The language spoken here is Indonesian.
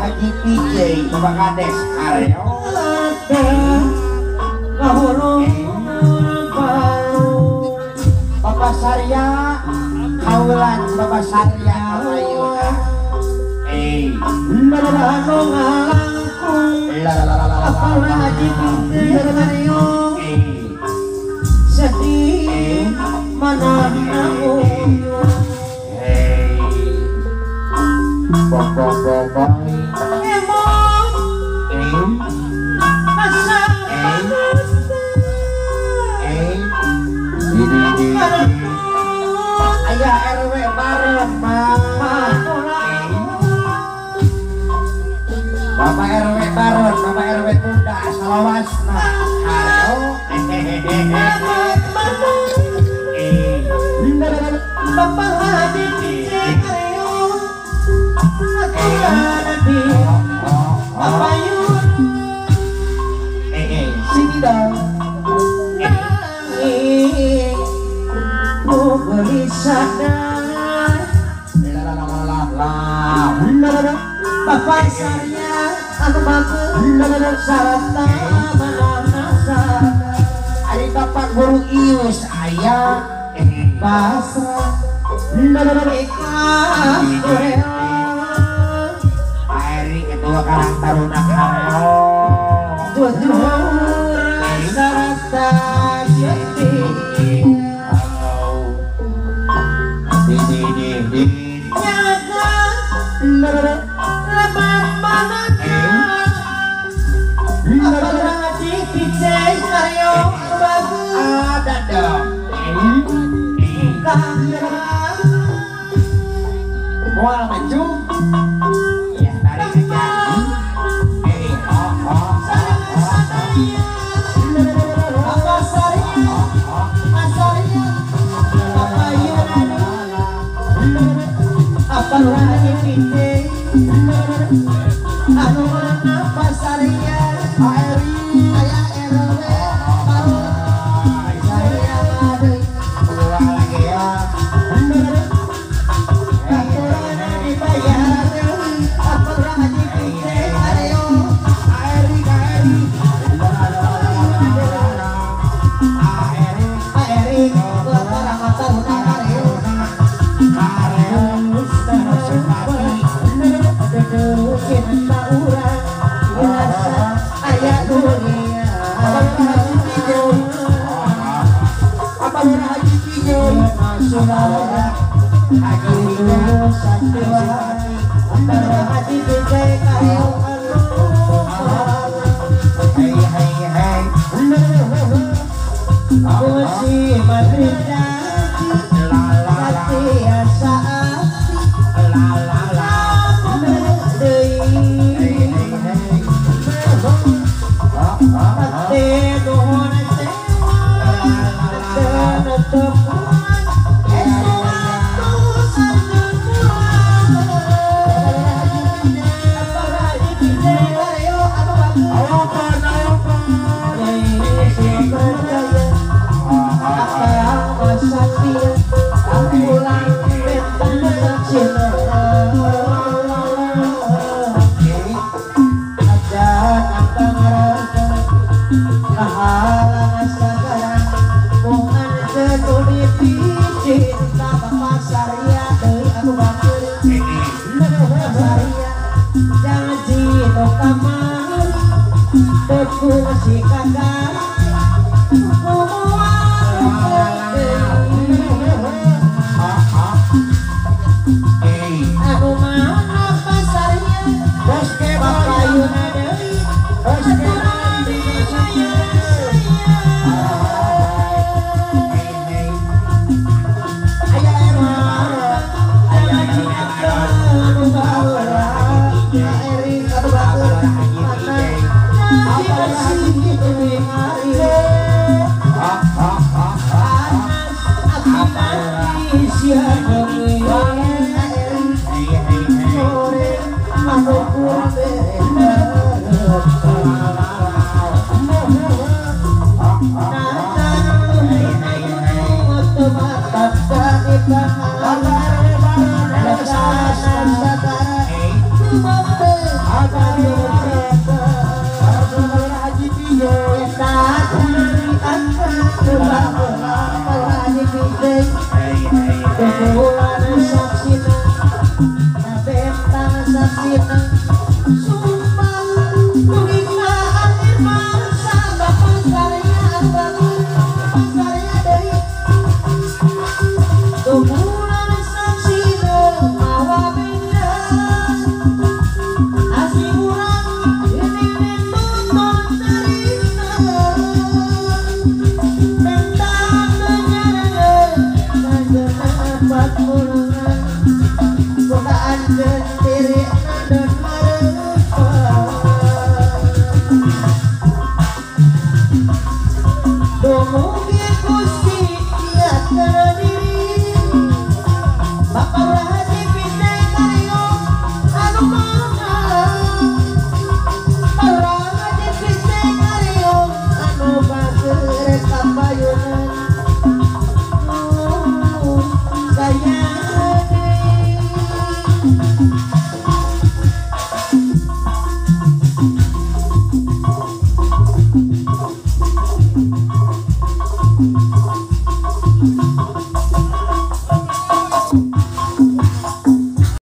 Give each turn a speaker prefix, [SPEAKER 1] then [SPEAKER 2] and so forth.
[SPEAKER 1] Haji PJ Bapak Kades Aryo Bapak Sarya Kaulan Bapak Sarya Ayo Haji PJ Aryo sedih mana aku bong ayah RW bareng Bapak RW bareng Bapak RW muda salawasna halo Bapak Haji Bapak Yun sini dong beri sadar Bapak Sarya anu bagus sarata mana sadar ari Bapak Guru Ius ayah pasrah ikhlas ari ketua Karang Taruna Karyo tujuh sarata ada dong mual maju ya tarik aja apa lagi pindah anu mana pasarnya Eri ayah RW baru saya ada dua lagi ya aturan dibayar apa lagi pindah ayo Eri beberapa tahun Aryo
[SPEAKER 2] Domo ke kusti ya terdi